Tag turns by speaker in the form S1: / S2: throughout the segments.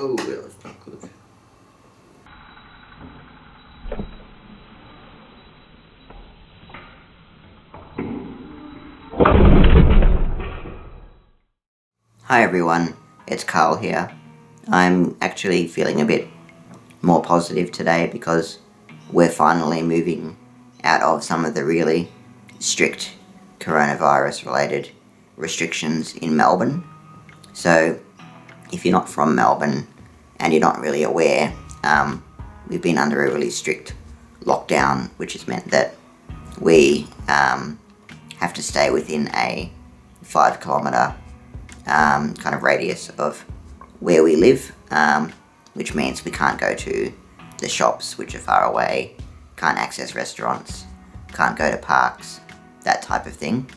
S1: Oh, well, it's not good. Hi everyone, it's Carl here. I'm actually feeling a bit more positive today because we're finally moving out of some of the really strict coronavirus related restrictions in Melbourne. So if you're not from Melbourne and you're not really aware, we've been under a really strict lockdown, which has meant that we have to stay within a 5 kilometre kind of radius of where we live, which means we can't go to the shops which are far away, can't access restaurants, can't go to parks, that type of thing.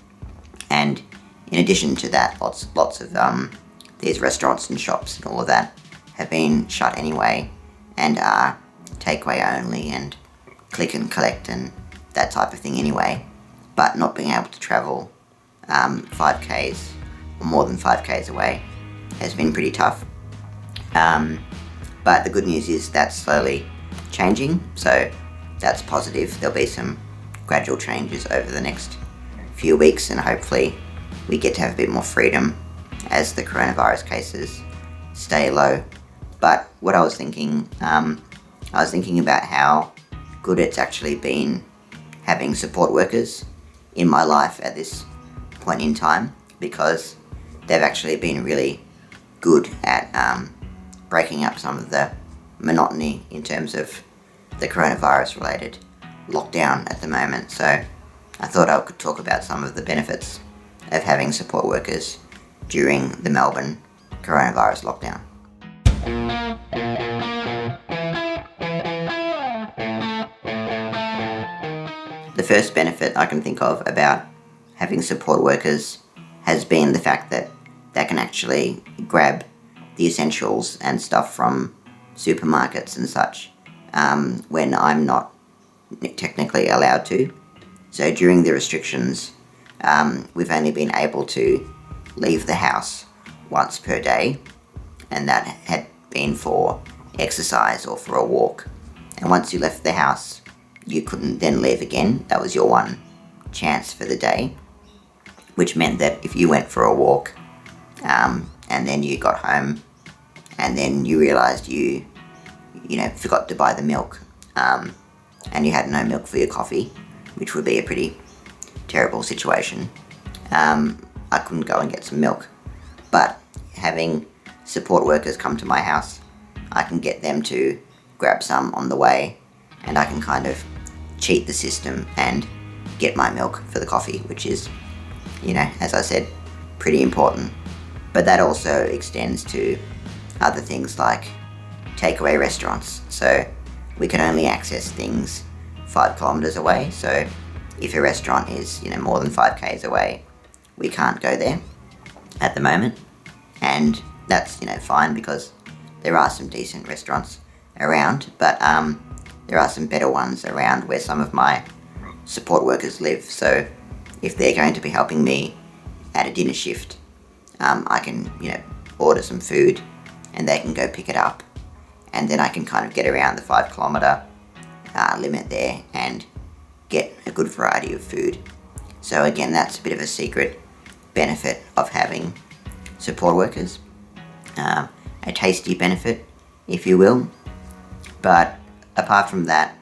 S1: And in addition to that, lots of these restaurants and shops and all of that have been shut anyway and are takeaway only and click and collect and that type of thing anyway. But not being able to travel 5Ks or more than 5Ks away has been pretty tough. But the good news is that's slowly changing, so that's positive. There'll be some gradual changes over the next few weeks, and hopefully we get to have a bit more freedom as the coronavirus cases stay low. But what I was thinking about how good it's actually been having support workers in my life at this point in time, because they've actually been really good at breaking up some of the monotony in terms of the coronavirus related lockdown at the moment. So I thought I could talk about some of the benefits of having support workers during the Melbourne coronavirus lockdown. The first benefit I can think of about having support workers has been the fact that they can actually grab the essentials and stuff from supermarkets and such when I'm not technically allowed to. So during the restrictions, we've only been able to leave the house once per day, and that had been for exercise or for a walk. And once you left the house, you couldn't then leave again. That was your one chance for the day, which meant that if you went for a walk and then you got home and then you realised you forgot to buy the milk and you had no milk for your coffee, which would be a pretty terrible situation, I couldn't go and get some milk. But having support workers come to my house, I can get them to grab some on the way, and I can kind of cheat the system and get my milk for the coffee, which is, as I said, pretty important. But that also extends to other things like takeaway restaurants. So we can only access things 5 kilometres away. So if a restaurant is, more than 5Ks away, we can't go there at the moment. And that's, fine, because there are some decent restaurants around, but there are some better ones around where some of my support workers live. So if they're going to be helping me at a dinner shift, I can, order some food and they can go pick it up, and then I can kind of get around the 5 kilometre limit there and get a good variety of food. So again, that's a bit of a secret benefit of having support workers, a tasty benefit, if you will. But apart from that,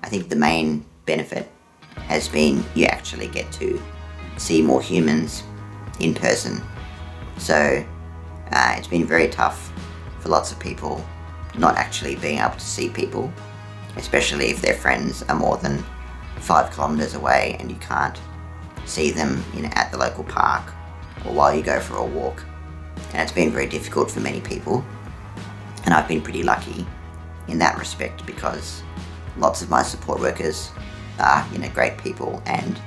S1: I think the main benefit has been you actually get to see more humans in person. So it's been very tough for lots of people not actually being able to see people, especially if their friends are more than 5 kilometres away and you can't see them, at the local park or while you go for a walk. And it's been very difficult for many people. And I've been pretty lucky in that respect, because lots of my support workers are, great people, and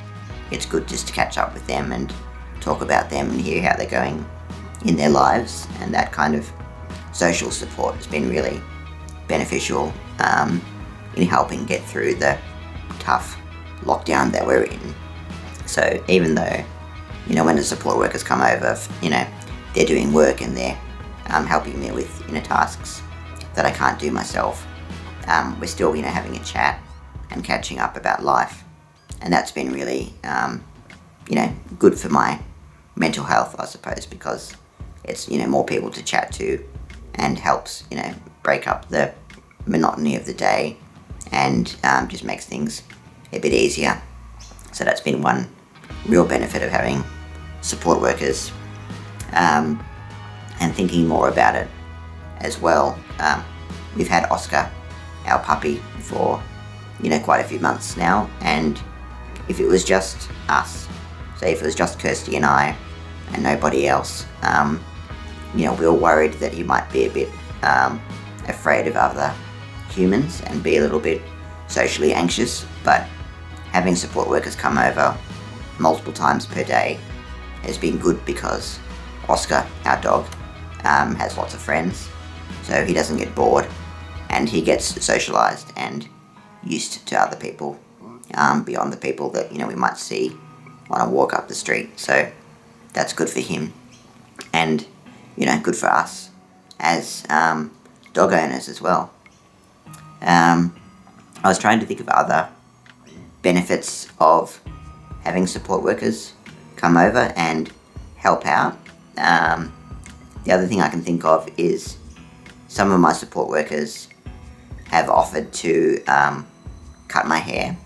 S1: it's good just to catch up with them and talk about them and hear how they're going in their lives. And that kind of social support has been really beneficial in helping get through the tough lockdown that we're in. So even though, when the support workers come over, they're doing work and they're helping me with tasks that I can't do myself. We're still having a chat and catching up about life, and that's been really good for my mental health, I suppose, because it's more people to chat to and helps break up the monotony of the day and just makes things a bit easier. So that's been one real benefit of having support workers, and thinking more about it as well. We've had Oscar, our puppy, for quite a few months now, and if it was just us, say if it was just Kirsty and I and nobody else, we were worried that he might be a bit afraid of other humans and be a little bit socially anxious, but having support workers come over multiple times per day has been good because Oscar, our dog, has lots of friends, so he doesn't get bored and he gets socialised and used to other people, beyond the people that we might see on a walk up the street. So that's good for him and good for us as dog owners as well. I was trying to think of other benefits of having support workers come over and help out. The other thing I can think of is some of my support workers have offered to cut my hair,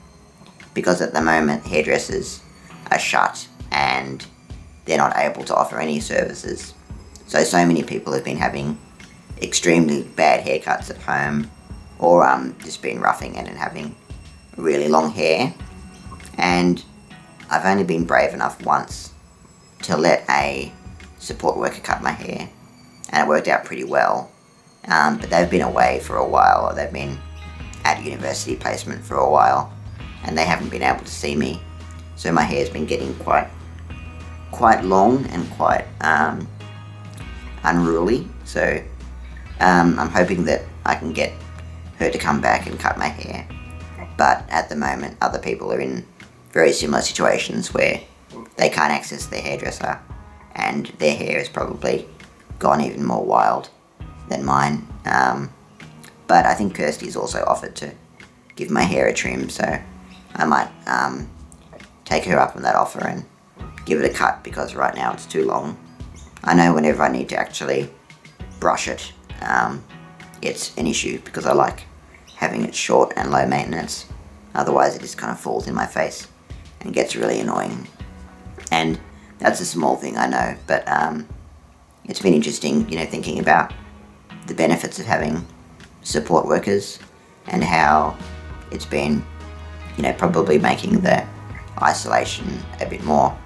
S1: because at the moment hairdressers are shut and they're not able to offer any services. So many people have been having extremely bad haircuts at home, or just been roughing it and having really long hair. And I've only been brave enough once to let a support worker cut my hair, and it worked out pretty well. But they've been away for a while, or they've been at university placement for a while, and they haven't been able to see me. So my hair's been getting quite long and quite unruly. So I'm hoping that I can get her to come back and cut my hair. But at the moment, other people are in very similar situations where they can't access their hairdresser, and their hair has probably gone even more wild than mine. But I think Kirsty's also offered to give my hair a trim, so I might take her up on that offer and give it a cut, because right now it's too long. I know whenever I need to actually brush it, it's an issue, because I like having it short and low maintenance. Otherwise it just kind of falls in my face and gets really annoying. And that's a small thing, I know, but it's been interesting, thinking about the benefits of having support workers and how it's been, probably making the isolation a bit more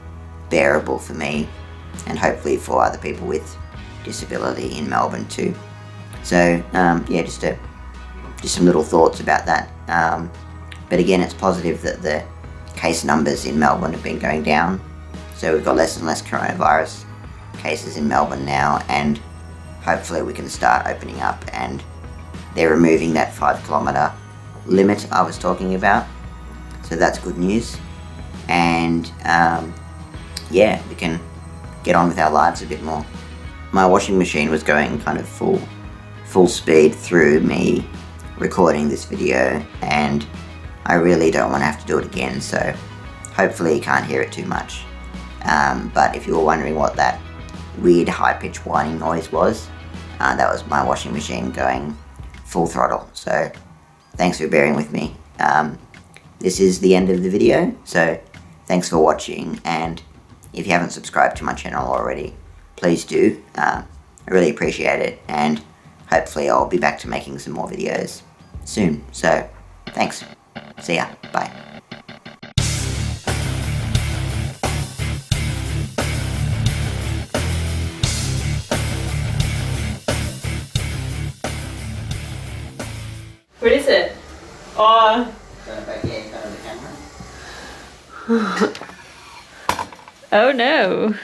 S1: bearable for me, and hopefully for other people with disability in Melbourne too. So just some little thoughts about that. But again, it's positive that the case numbers in Melbourne have been going down. So we've got less and less coronavirus cases in Melbourne now, and hopefully we can start opening up, and they're removing that 5 kilometre limit I was talking about. So that's good news. And we can get on with our lives a bit more. My washing machine was going kind of full speed through me recording this video, and I really don't want to have to do it again, so hopefully you can't hear it too much. But if you were wondering what that weird high-pitched whining noise was, that was my washing machine going full throttle. So thanks for bearing with me. This is the end of the video, so thanks for watching, and if you haven't subscribed to my channel already, please do. I really appreciate it, and hopefully I'll be back to making some more videos soon. So thanks. See ya. Bye.
S2: What is it? Oh.
S1: The camera.
S2: Oh no.